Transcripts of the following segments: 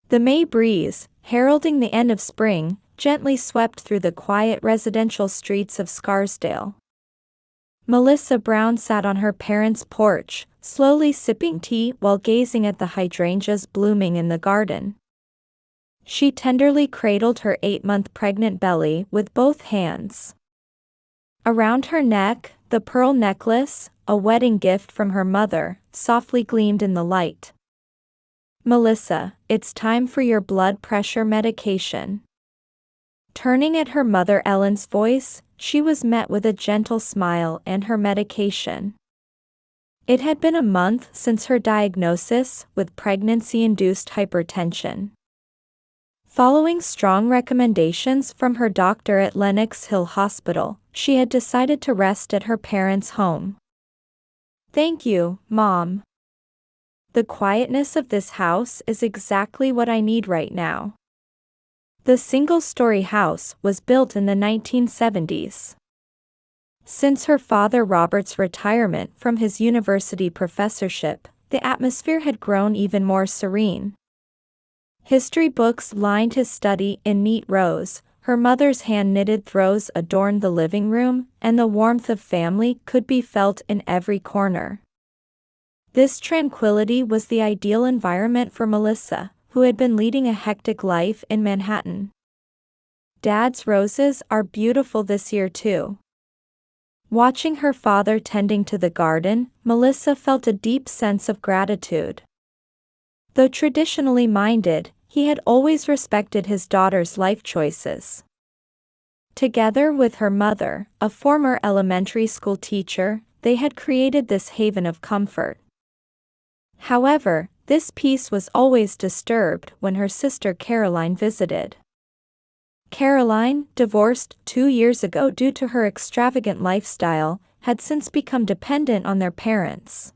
The May breeze, heralding the end of spring, gently swept through the quiet residential streets of Scarsdale. Melissa Brown sat on her parents' porch, slowly sipping tea while gazing at the hydrangeas blooming in the garden. She tenderly cradled her 8-month pregnant belly with both hands. Around her neck, the pearl necklace, a wedding gift from her mother, softly gleamed in the light. "Melissa, it's time for your blood pressure medication." Turning at her mother Ellen's voice, she was met with a gentle smile and her medication. It had been a month since her diagnosis with pregnancy-induced hypertension. Following strong recommendations from her doctor at Lenox Hill Hospital, she had decided to rest at her parents' home. "Thank you, Mom. The quietness of this house is exactly what I need right now." The single-story house was built in the 1970s. Since her father Robert's retirement from his university professorship, the atmosphere had grown even more serene. History books lined his study in neat rows, her mother's hand-knitted throws adorned the living room, and the warmth of family could be felt in every corner. This tranquility was the ideal environment for Melissa, who had been leading a hectic life in Manhattan. "Dad's roses are beautiful this year too." Watching her father tending to the garden, Melissa felt a deep sense of gratitude. Though traditionally minded, he had always respected his daughter's life choices. Together with her mother, a former elementary school teacher, they had created this haven of comfort. However, this peace was always disturbed when her sister Caroline visited. Caroline, divorced 2 years ago due to her extravagant lifestyle, had since become dependent on their parents.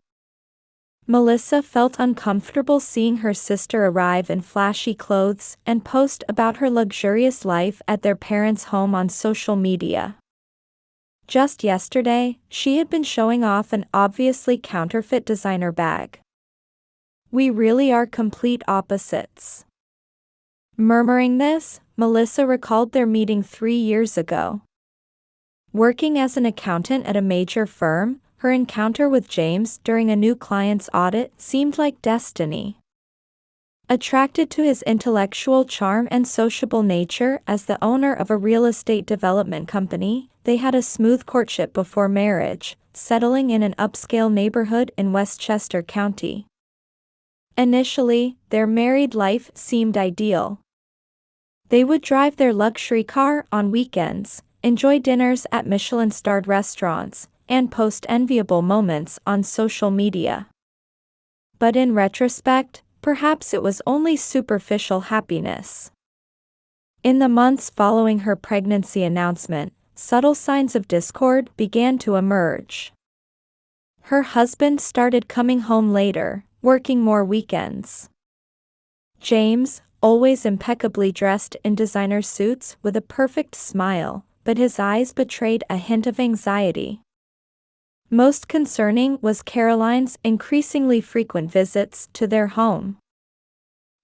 Melissa felt uncomfortable seeing her sister arrive in flashy clothes and post about her luxurious life at their parents' home on social media. Just yesterday, she had been showing off an obviously counterfeit designer bag. "We really are complete opposites." Murmuring this, Melissa recalled their meeting 3 years ago. Working as an accountant at a major firm, her encounter with James during a new client's audit seemed like destiny. Attracted to his intellectual charm and sociable nature as the owner of a real estate development company, they had a smooth courtship before marriage, settling in an upscale neighborhood in Westchester County. Initially, their married life seemed ideal. They would drive their luxury car on weekends, enjoy dinners at Michelin-starred restaurants, and post enviable moments on social media. But in retrospect, perhaps it was only superficial happiness. In the months following her pregnancy announcement, subtle signs of discord began to emerge. Her husband started coming home later, working more weekends. James, always impeccably dressed in designer suits with a perfect smile, but his eyes betrayed a hint of anxiety. Most concerning was Caroline's increasingly frequent visits to their home.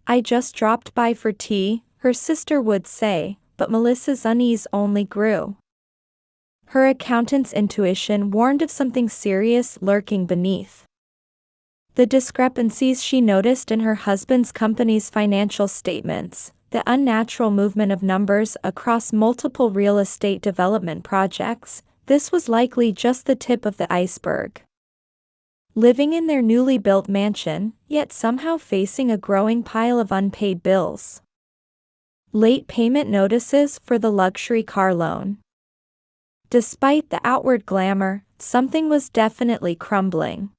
"I just dropped by for tea," her sister would say, but Melissa's unease only grew. Her accountant's intuition warned of something serious lurking beneath. The discrepancies she noticed in her husband's company's financial statements, the unnatural movement of numbers across multiple real estate development projects, this was likely just the tip of the iceberg. Living in their newly built mansion, yet somehow facing a growing pile of unpaid bills. Late payment notices for the luxury car loan. Despite the outward glamour, something was definitely crumbling.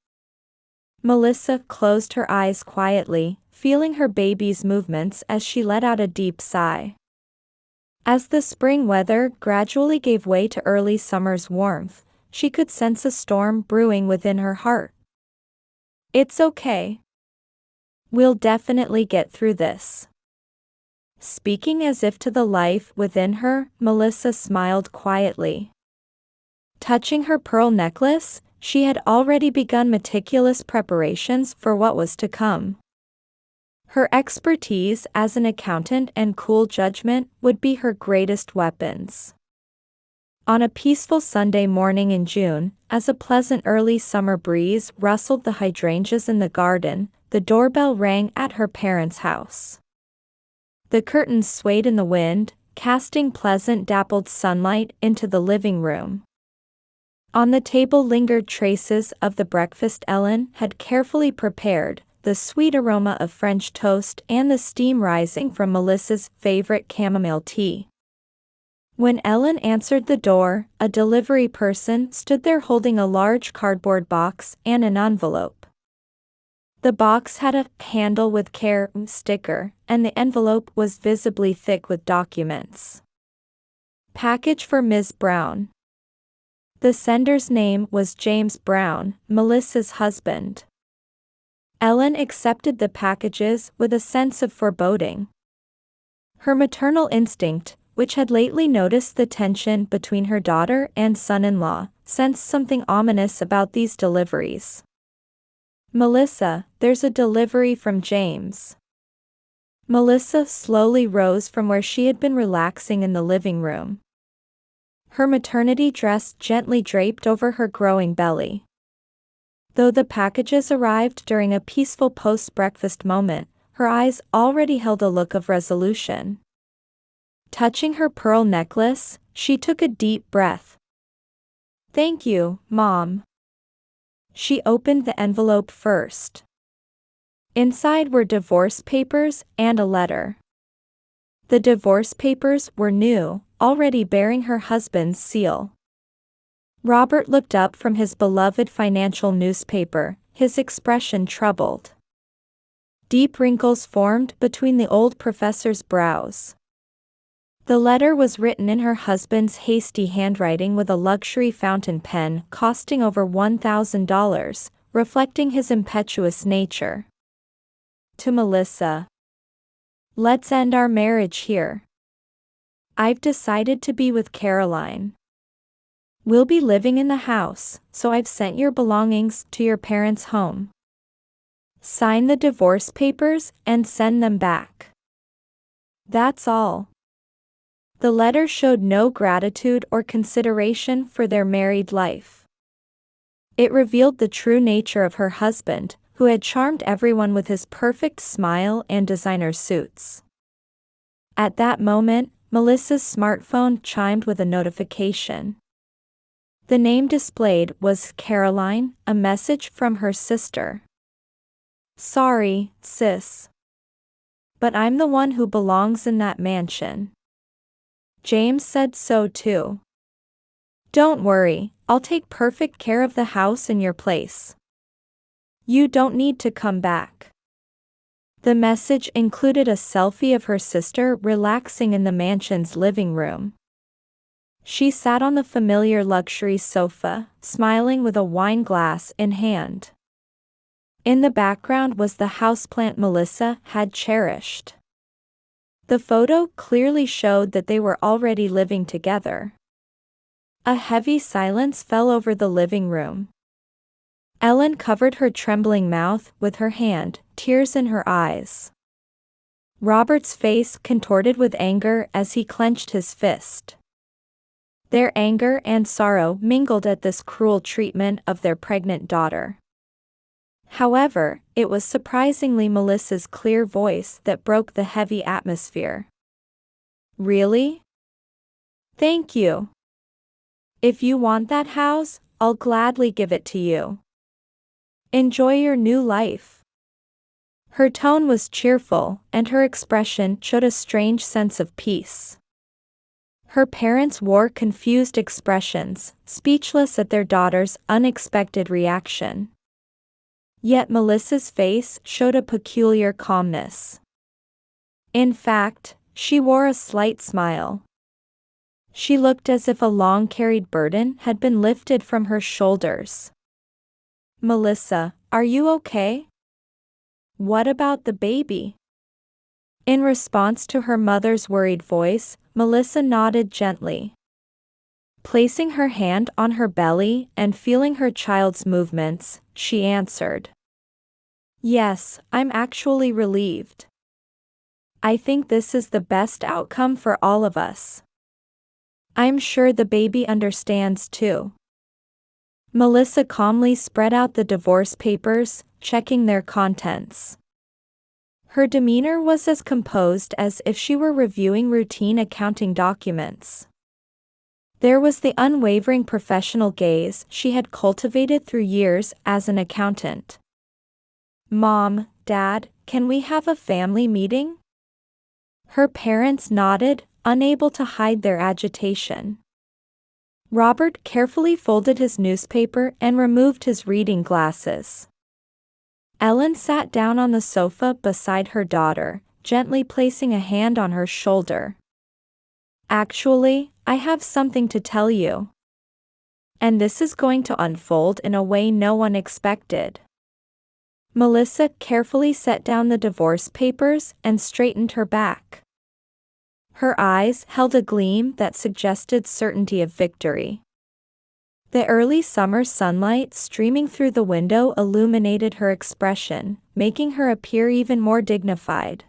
Melissa closed her eyes quietly, feeling her baby's movements as she let out a deep sigh. As the spring weather gradually gave way to early summer's warmth, she could sense a storm brewing within her heart. "It's okay. We'll definitely get through this." Speaking as if to the life within her, Melissa smiled quietly. Touching her pearl necklace, she had already begun meticulous preparations for what was to come. Her expertise as an accountant and cool judgment would be her greatest weapons. On a peaceful Sunday morning in June, as a pleasant early summer breeze rustled the hydrangeas in the garden, the doorbell rang at her parents' house. The curtains swayed in the wind, casting pleasant dappled sunlight into the living room. On the table lingered traces of the breakfast Ellen had carefully prepared, the sweet aroma of French toast and the steam rising from Melissa's favorite chamomile tea. When Ellen answered the door, a delivery person stood there holding a large cardboard box and an envelope. The box had a "handle with care" sticker, and the envelope was visibly thick with documents. Package for Ms. Brown. The sender's name was James Brown, Melissa's husband. Ellen accepted the packages with a sense of foreboding. Her maternal instinct, which had lately noticed the tension between her daughter and son-in-law, sensed something ominous about these deliveries. "Melissa, there's a delivery from James." Melissa slowly rose from where she had been relaxing in the living room. Her maternity dress gently draped over her growing belly. Though the packages arrived during a peaceful post-breakfast moment, her eyes already held a look of resolution. Touching her pearl necklace, she took a deep breath. "Thank you, Mom." She opened the envelope first. Inside were divorce papers and a letter. The divorce papers were new, already bearing her husband's seal. Robert looked up from his beloved financial newspaper, his expression troubled. Deep wrinkles formed between the old professor's brows. The letter was written in her husband's hasty handwriting with a luxury fountain pen costing over $1,000, reflecting his impetuous nature. To Melissa. "Let's end our marriage here. I've decided to be with Caroline. We'll be living in the house, so I've sent your belongings to your parents' home. Sign the divorce papers and send them back. That's all." The letter showed no gratitude or consideration for their married life. It revealed the true nature of her husband, who had charmed everyone with his perfect smile and designer suits. At that moment, Melissa's smartphone chimed with a notification. The name displayed was Caroline, a message from her sister. "Sorry, sis. But I'm the one who belongs in that mansion. James said so too. Don't worry, I'll take perfect care of the house in your place. You don't need to come back." The message included a selfie of her sister relaxing in the mansion's living room. She sat on the familiar luxury sofa, smiling with a wine glass in hand. In the background was the houseplant Melissa had cherished. The photo clearly showed that they were already living together. A heavy silence fell over the living room. Ellen covered her trembling mouth with her hand, tears in her eyes. Robert's face contorted with anger as he clenched his fist. Their anger and sorrow mingled at this cruel treatment of their pregnant daughter. However, it was surprisingly Melissa's clear voice that broke the heavy atmosphere. "Really? Thank you. If you want that house, I'll gladly give it to you. Enjoy your new life." Her tone was cheerful, and her expression showed a strange sense of peace. Her parents wore confused expressions, speechless at their daughter's unexpected reaction. Yet Melissa's face showed a peculiar calmness. In fact, she wore a slight smile. She looked as if a long-carried burden had been lifted from her shoulders. "Melissa, are you okay? What about the baby?" In response to her mother's worried voice, Melissa nodded gently. Placing her hand on her belly and feeling her child's movements, she answered, "Yes, I'm actually relieved. I think this is the best outcome for all of us. I'm sure the baby understands too. Melissa calmly spread out the divorce papers, checking their contents. Her demeanor was as composed as if she were reviewing routine accounting documents. There was the unwavering professional gaze she had cultivated through years as an accountant. "Mom, Dad, can we have a family meeting?" Her parents nodded, unable to hide their agitation. Robert carefully folded his newspaper and removed his reading glasses. Ellen sat down on the sofa beside her daughter, gently placing a hand on her shoulder. "Actually, I have something to tell you. And this is going to unfold in a way no one expected." Melissa carefully set down the divorce papers and straightened her back. Her eyes held a gleam that suggested certainty of victory. The early summer sunlight streaming through the window illuminated her expression, making her appear even more dignified.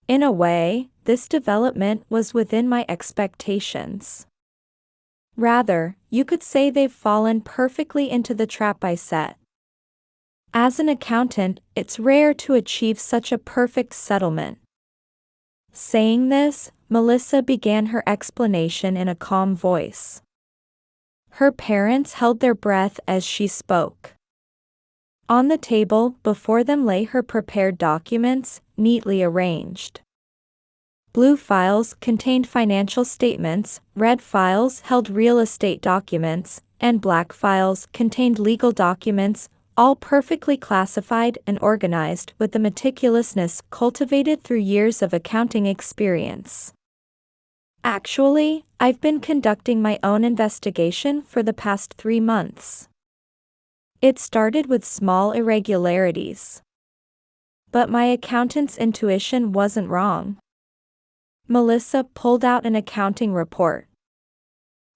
"In a way, this development was within my expectations. Rather, you could say they've fallen perfectly into the trap I set. As an accountant, it's rare to achieve such a perfect settlement." Saying this, Melissa began her explanation in a calm voice. Her parents held their breath as she spoke. On the table before them lay her prepared documents, neatly arranged. Blue files contained financial statements, red files held real estate documents, and black files contained legal documents, all perfectly classified and organized with the meticulousness cultivated through years of accounting experience. "Actually, I've been conducting my own investigation for the past 3 months. It started with small irregularities. But my accountant's intuition wasn't wrong." Melissa pulled out an accounting report.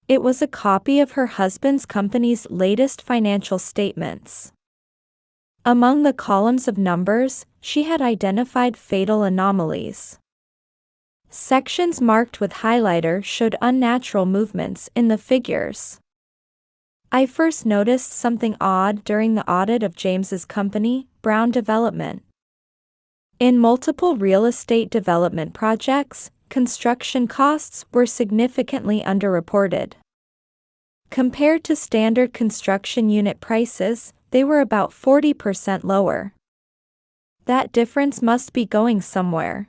It was a copy of her husband's company's latest financial statements. Among the columns of numbers, she had identified fatal anomalies. Sections marked with highlighter showed unnatural movements in the figures. "I first noticed something odd during the audit of James's company, Brown Development. In multiple real estate development projects, construction costs were significantly underreported. Compared to standard construction unit prices, they were about 40% lower. That difference must be going somewhere."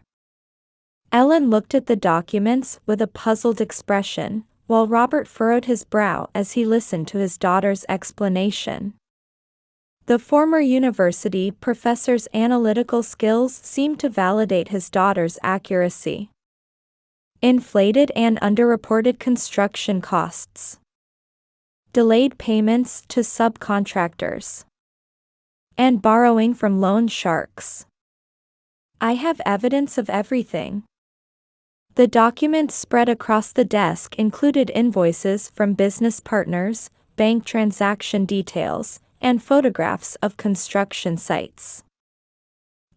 Ellen looked at the documents with a puzzled expression, while Robert furrowed his brow as he listened to his daughter's explanation. The former university professor's analytical skills seemed to validate his daughter's accuracy. Inflated and underreported construction costs. Delayed payments to subcontractors. And borrowing from loan sharks. "I have evidence of everything." The documents spread across the desk included invoices from business partners, bank transaction details, and photographs of construction sites.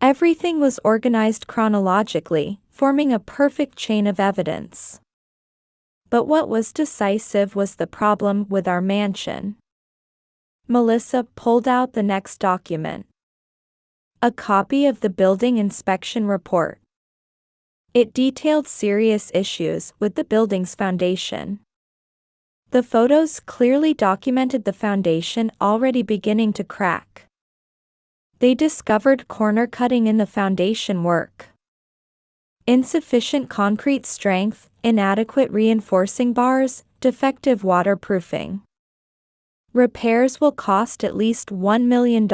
Everything was organized chronologically, forming a perfect chain of evidence. But what was decisive was the problem with our mansion. Melissa pulled out the next document. A copy of the building inspection report. It detailed serious issues with the building's foundation. The photos clearly documented the foundation already beginning to crack. They discovered corner cutting in the foundation work. Insufficient concrete strength, inadequate reinforcing bars, defective waterproofing. Repairs will cost at least $1 million.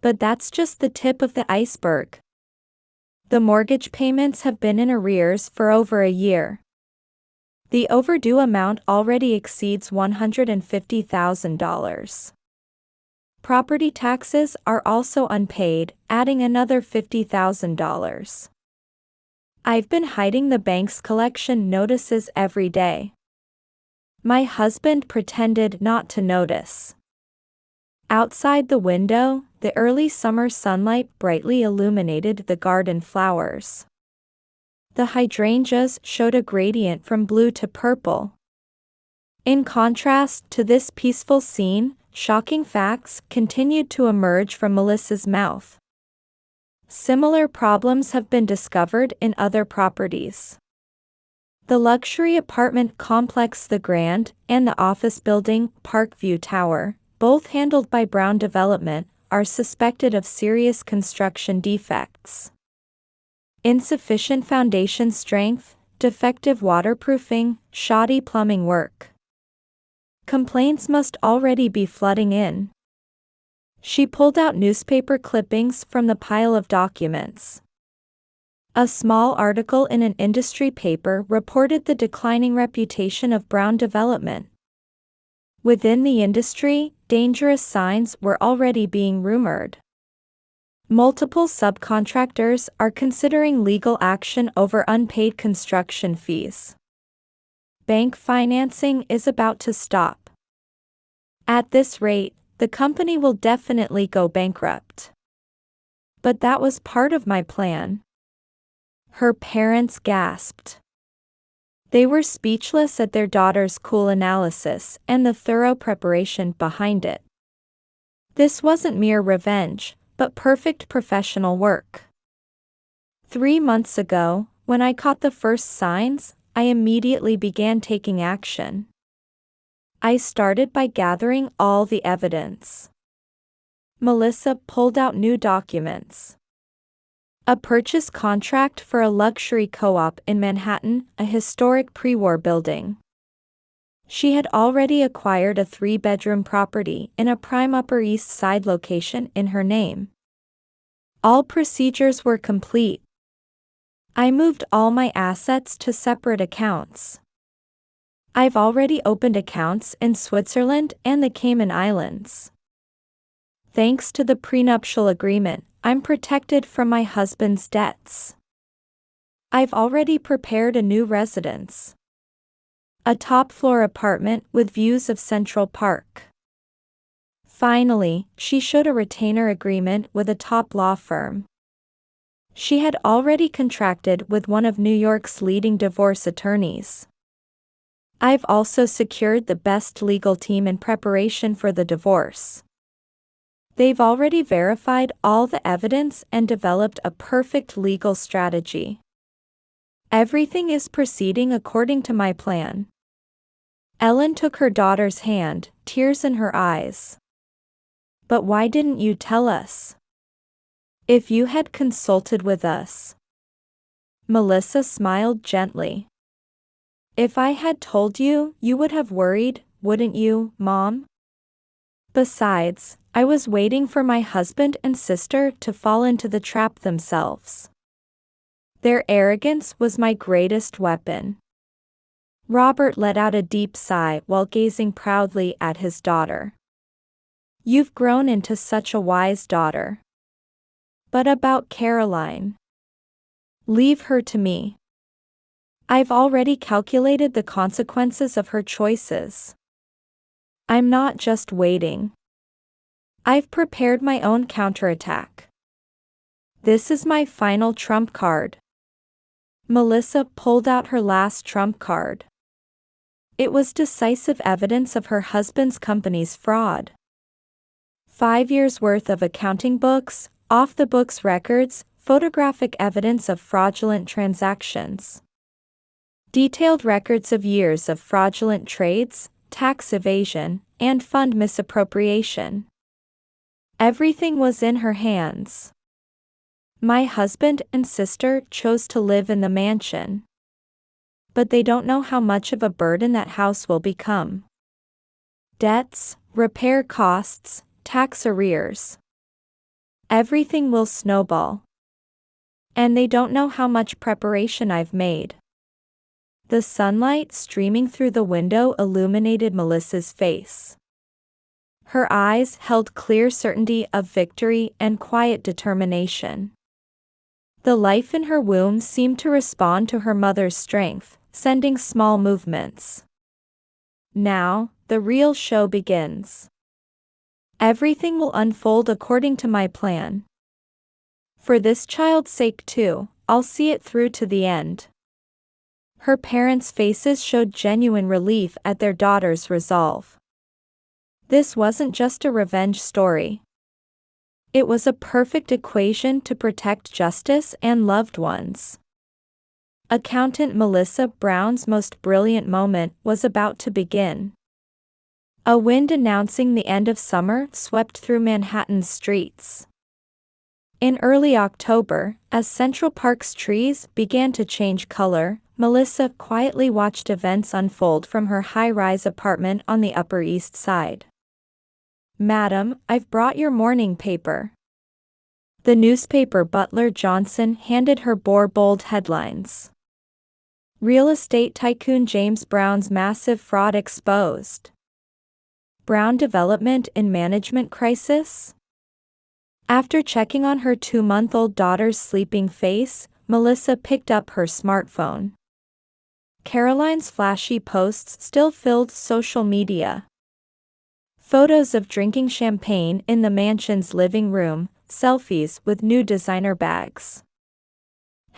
But that's just the tip of the iceberg. The mortgage payments have been in arrears for over a year. The overdue amount already exceeds $150,000. Property taxes are also unpaid, adding another $50,000. I've been hiding the bank's collection notices every day. My husband pretended not to notice. Outside the window, the early summer sunlight brightly illuminated the garden flowers. The hydrangeas showed a gradient from blue to purple. In contrast to this peaceful scene, shocking facts continued to emerge from Melissa's mouth. Similar problems have been discovered in other properties. The luxury apartment complex The Grand and the office building Parkview Tower, both handled by Brown Development, are suspected of serious construction defects. Insufficient foundation strength, defective waterproofing, shoddy plumbing work. Complaints must already be flooding in. She pulled out newspaper clippings from the pile of documents. A small article in an industry paper reported the declining reputation of Brown Development. Within the industry, dangerous signs were already being rumored. Multiple subcontractors are considering legal action over unpaid construction fees. Bank financing is about to stop. At this rate, the company will definitely go bankrupt. But that was part of my plan. Her parents gasped. They were speechless at their daughter's cool analysis and the thorough preparation behind it. This wasn't mere revenge, but perfect professional work. 3 months ago, when I caught the first signs, I immediately began taking action. I started by gathering all the evidence. Melissa pulled out new documents. A purchase contract for a luxury co-op in Manhattan, a historic pre-war building. She had already acquired a 3-bedroom property in a prime Upper East Side location in her name. All procedures were complete. I moved all my assets to separate accounts. I've already opened accounts in Switzerland and the Cayman Islands. Thanks to the prenuptial agreement, I'm protected from my husband's debts. I've already prepared a new residence. A top-floor apartment with views of Central Park. Finally, she showed a retainer agreement with a top law firm. She had already contracted with one of New York's leading divorce attorneys. I've also secured the best legal team in preparation for the divorce. They've already verified all the evidence and developed a perfect legal strategy. Everything is proceeding according to my plan. Ellen took her daughter's hand, tears in her eyes. But why didn't you tell us? If you had consulted with us. Melissa smiled gently. If I had told you, you would have worried, wouldn't you, Mom? Besides, I was waiting for my husband and sister to fall into the trap themselves. Their arrogance was my greatest weapon. Robert let out a deep sigh while gazing proudly at his daughter. You've grown into such a wise daughter. But about Caroline. Leave her to me. I've already calculated the consequences of her choices. I'm not just waiting. I've prepared my own counterattack. This is my final trump card. Melissa pulled out her last trump card. It was decisive evidence of her husband's company's fraud. 5 years' worth of accounting books, off-the-books records, photographic evidence of fraudulent transactions. Detailed records of years of fraudulent trades, tax evasion, and fund misappropriation. Everything was in her hands. My husband and sister chose to live in the mansion. But they don't know how much of a burden that house will become. Debts, repair costs, tax arrears. Everything will snowball. And they don't know how much preparation I've made. The sunlight streaming through the window illuminated Melissa's face. Her eyes held clear certainty of victory and quiet determination. The life in her womb seemed to respond to her mother's strength, sending small movements. Now, the real show begins. Everything will unfold according to my plan. For this child's sake too, I'll see it through to the end." Her parents' faces showed genuine relief at their daughter's resolve. This wasn't just a revenge story. It was a perfect equation to protect justice and loved ones. Accountant Melissa Brown's most brilliant moment was about to begin. A wind announcing the end of summer swept through Manhattan's streets. In early October, as Central Park's trees began to change color, Melissa quietly watched events unfold from her high-rise apartment on the Upper East Side. "Madam, I've brought your morning paper." The newspaper butler Johnson handed her bold headlines. "Real estate tycoon James Brown's massive fraud exposed. Brown development in management crisis?" After checking on her 2-month-old daughter's sleeping face, Melissa picked up her smartphone. Caroline's flashy posts still filled social media. Photos of drinking champagne in the mansion's living room, selfies with new designer bags.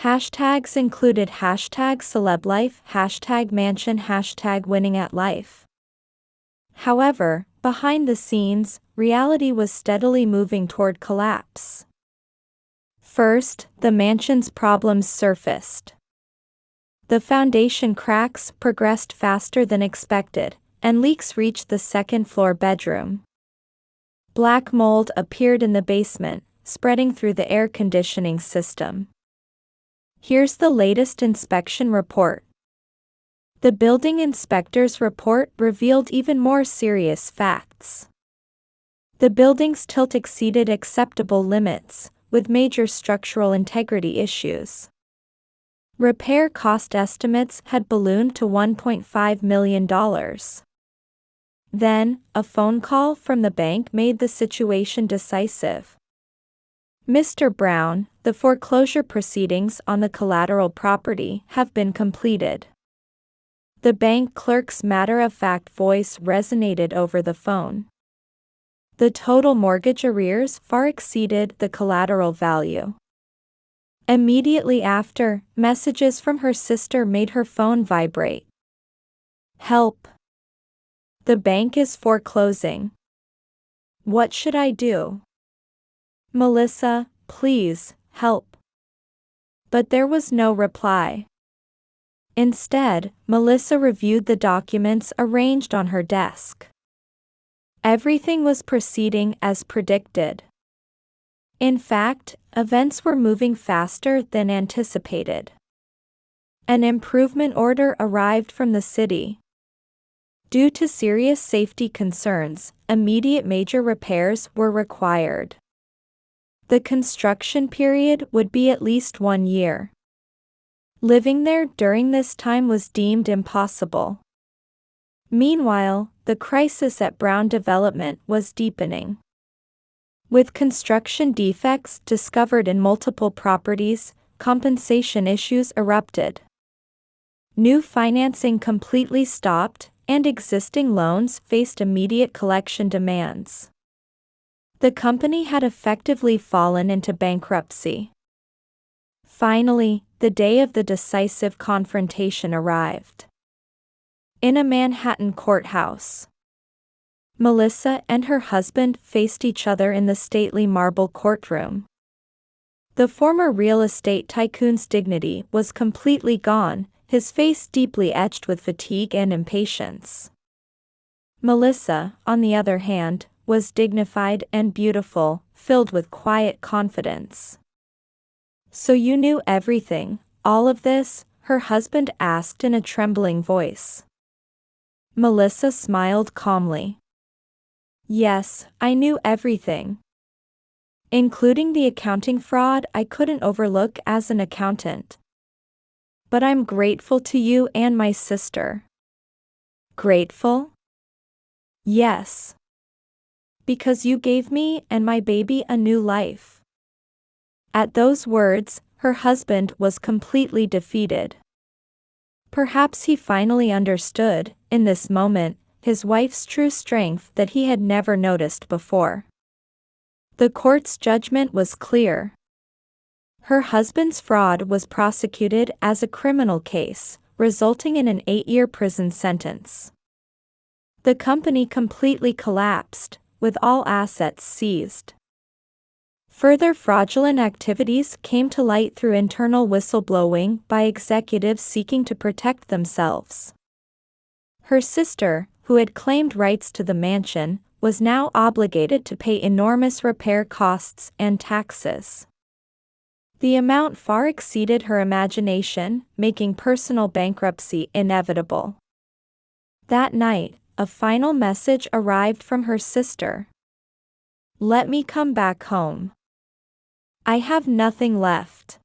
Hashtags included #celeblife, #mansion, #winning@life. However, behind the scenes, reality was steadily moving toward collapse. First, the mansion's problems surfaced. The foundation cracks progressed faster than expected, and leaks reached the second-floor bedroom. Black mold appeared in the basement, spreading through the air conditioning system. Here's the latest inspection report. The building inspector's report revealed even more serious facts. The building's tilt exceeded acceptable limits, with major structural integrity issues. Repair cost estimates had ballooned to $1.5 million. Then, a phone call from the bank made the situation decisive. "Mr. Brown, the foreclosure proceedings on the collateral property have been completed." The bank clerk's matter-of-fact voice resonated over the phone. The total mortgage arrears far exceeded the collateral value. Immediately after, messages from her sister made her phone vibrate. "Help! The bank is foreclosing. What should I do? Melissa, please, help." But there was no reply. Instead, Melissa reviewed the documents arranged on her desk. Everything was proceeding as predicted. In fact, events were moving faster than anticipated. An improvement order arrived from the city. Due to serious safety concerns, immediate major repairs were required. The construction period would be at least 1 year. Living there during this time was deemed impossible. Meanwhile, the crisis at Brown Development was deepening. With construction defects discovered in multiple properties, compensation issues erupted. New financing completely stopped, and existing loans faced immediate collection demands. The company had effectively fallen into bankruptcy. Finally, the day of the decisive confrontation arrived. In a Manhattan courthouse, Melissa and her husband faced each other in the stately marble courtroom. The former real estate tycoon's dignity was completely gone, his face deeply etched with fatigue and impatience. Melissa, on the other hand, was dignified and beautiful, filled with quiet confidence. "So you knew everything, all of this?" her husband asked in a trembling voice. Melissa smiled calmly. "Yes, I knew everything. Including the accounting fraud I couldn't overlook as an accountant. But I'm grateful to you and my sister." "Grateful?" "Yes. Because you gave me and my baby a new life." At those words, her husband was completely defeated. Perhaps he finally understood, in this moment, his wife's true strength that he had never noticed before. The court's judgment was clear. Her husband's fraud was prosecuted as a criminal case, resulting in an 8-year prison sentence. The company completely collapsed, with all assets seized. Further fraudulent activities came to light through internal whistleblowing by executives seeking to protect themselves. Her sister, who had claimed rights to the mansion, was now obligated to pay enormous repair costs and taxes. The amount far exceeded her imagination, making personal bankruptcy inevitable. That night, a final message arrived from her sister. "Let me come back home. I have nothing left."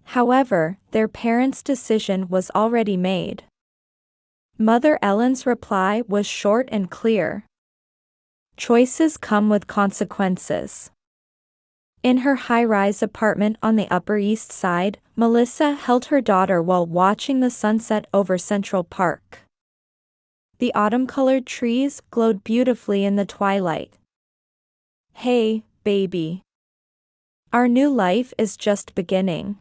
However, their parents' decision was already made. Mother Ellen's reply was short and clear. Choices come with consequences. In her high-rise apartment on the Upper East Side, Melissa held her daughter while watching the sunset over Central Park. The autumn-colored trees glowed beautifully in the twilight. "Hey, baby. Our new life is just beginning."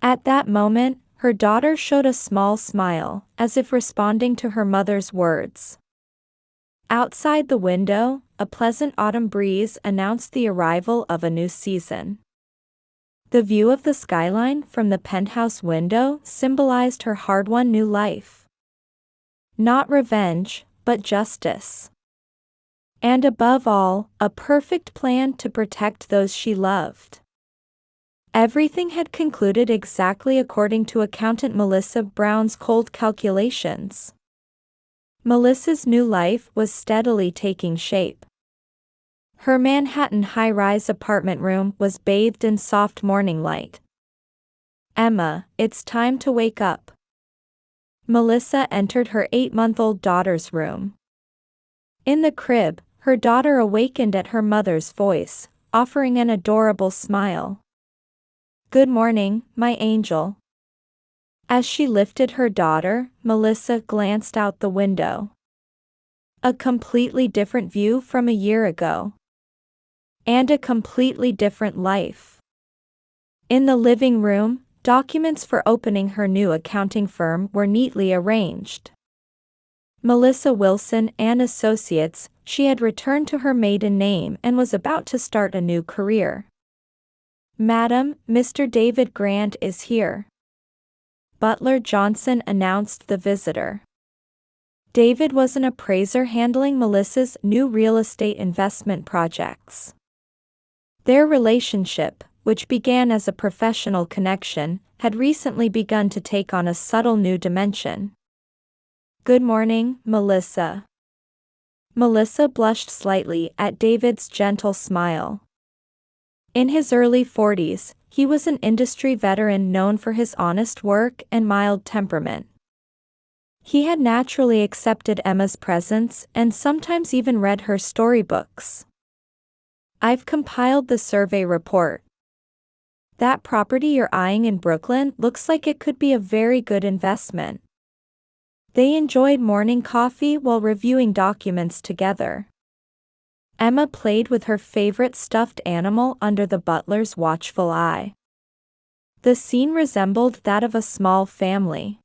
At that moment, her daughter showed a small smile, as if responding to her mother's words. Outside the window, a pleasant autumn breeze announced the arrival of a new season. The view of the skyline from the penthouse window symbolized her hard-won new life. Not revenge, but justice. And above all, a perfect plan to protect those she loved. Everything had concluded exactly according to accountant Melissa Brown's cold calculations. Melissa's new life was steadily taking shape. Her Manhattan high-rise apartment room was bathed in soft morning light. "Emma, it's time to wake up." Melissa entered her 8-month-old daughter's room. In the crib, her daughter awakened at her mother's voice, offering an adorable smile. "Good morning, my angel." As she lifted her daughter, Melissa glanced out the window. A completely different view from a year ago. And a completely different life. In the living room, documents for opening her new accounting firm were neatly arranged. Melissa Wilson and Associates, she had returned to her maiden name and was about to start a new career. "Madam, Mr. David Grant is here." Butler Johnson announced the visitor. David was an appraiser handling Melissa's new real estate investment projects. Their relationship, which began as a professional connection, had recently begun to take on a subtle new dimension. "Good morning, Melissa." Melissa blushed slightly at David's gentle smile. In his early 40s, he was an industry veteran known for his honest work and mild temperament. He had naturally accepted Emma's presence and sometimes even read her storybooks. "I've compiled the survey report. That property you're eyeing in Brooklyn looks like it could be a very good investment." They enjoyed morning coffee while reviewing documents together. Emma played with her favorite stuffed animal under the butler's watchful eye. The scene resembled that of a small family.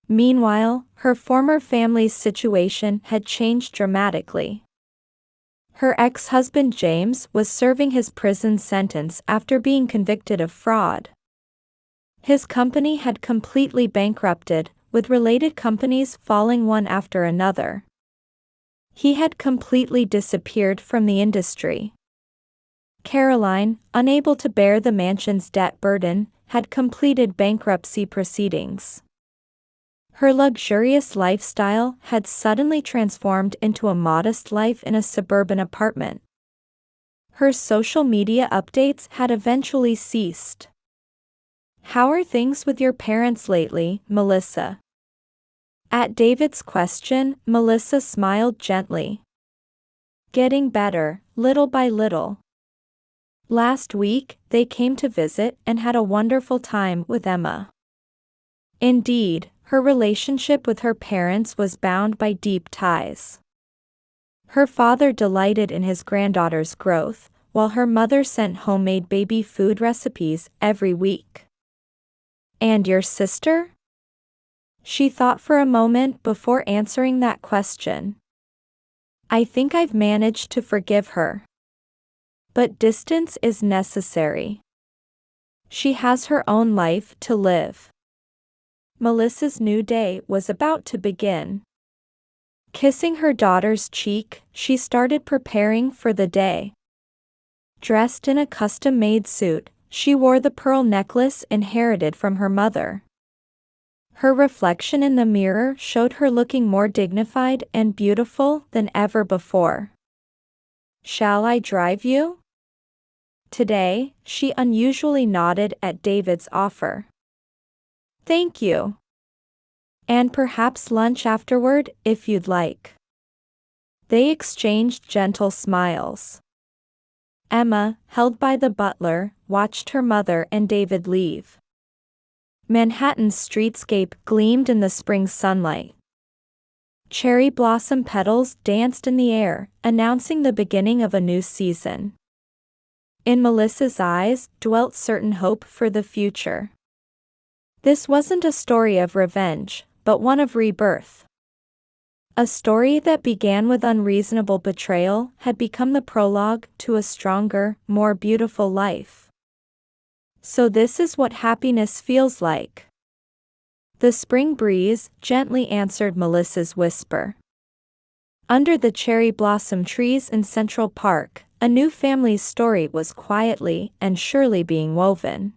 Meanwhile, her former family's situation had changed dramatically. Her ex-husband James was serving his prison sentence after being convicted of fraud. His company had completely bankrupted, with related companies falling one after another. He had completely disappeared from the industry. Caroline, unable to bear the mansion's debt burden, had completed bankruptcy proceedings. Her luxurious lifestyle had suddenly transformed into a modest life in a suburban apartment. Her social media updates had eventually ceased. "How are things with your parents lately, Melissa?" At David's question, Melissa smiled gently. "Getting better, little by little. Last week, they came to visit and had a wonderful time with Emma." Indeed, Her relationship with her parents was bound by deep ties. Her father delighted in his granddaughter's growth, while her mother sent homemade baby food recipes every week. And your sister? She thought for a moment before answering that question. I think I've managed to forgive her. But distance is necessary. She has her own life to live. Melissa's new day was about to begin. Kissing her daughter's cheek, she started preparing for the day. Dressed in a custom-made suit, she wore the pearl necklace inherited from her mother. Her reflection in the mirror showed her looking more dignified and beautiful than ever before. Shall I drive you? Today, she unusually nodded at David's offer. Thank you. And perhaps lunch afterward, if you'd like. They exchanged gentle smiles. Emma, held by the butler, watched her mother and David leave. Manhattan's streetscape gleamed in the spring sunlight. Cherry blossom petals danced in the air, announcing the beginning of a new season. In Melissa's eyes dwelt certain hope for the future. This wasn't a story of revenge, but one of rebirth. A story that began with unreasonable betrayal had become the prologue to a stronger, more beautiful life. So this is what happiness feels like. The spring breeze gently answered Melissa's whisper. Under the cherry blossom trees in Central Park, a new family's story was quietly and surely being woven.